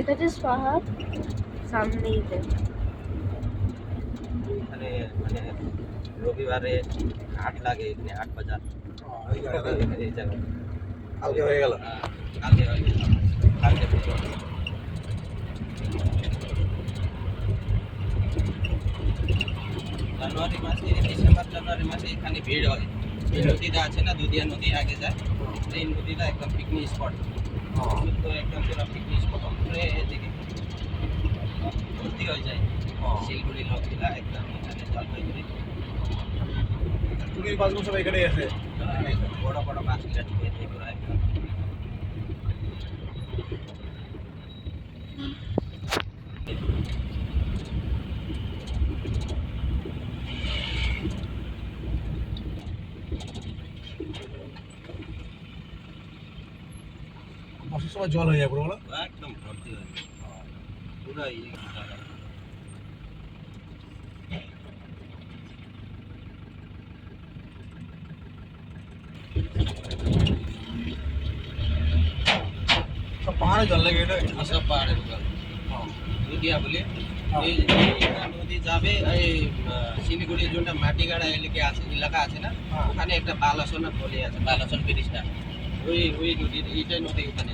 বেকারিস পাহাড় সামনেই দেখ। এখানে মানে রবিবারে হাট লাগে, এখানে হাট বাজার এই জায়গায়। কালকে হয়ে গেল। কালকে হয়ে গেল, কালকে থেকে। জানুয়ারি মাসে, ডিসেম্বর জানুয়ারি মাসে এখানে ভিড় হয়। এই নদীটা আছে না, দুধিয়া নদী আগে যায়, এই নদীটা একদম পিকনিক স্পট। তো একদম পুরো পিকনিক স্পট উপরে এদিকে ভর্তি হয়ে যায়। শিলগুড়ি লোকগুলা একদম এখানে জলপাইগুড়ি টুরির বাসগুলো সব এখানেই আছে। বড় বড় বাসগুলা ঢুকে এগুলো একদম। বর্ষার সময় জল হয়ে যায় পুরো বলো। একদম ভর্তি হয়ে যায় পুরো জায়গা। সব পাহাড়ে জল লাগে এটা। সব পাহাড়ের উপর নদিয়া বলে এই নদী যাবে, এই শিলিগুড়ির যেটা মাটিগাড়া এলাকা আছে না, ওখানে একটা বালাসন বলে আছে, বালাসন ব্রিজটা, ওই নদীর এইটাই নদী ওখানে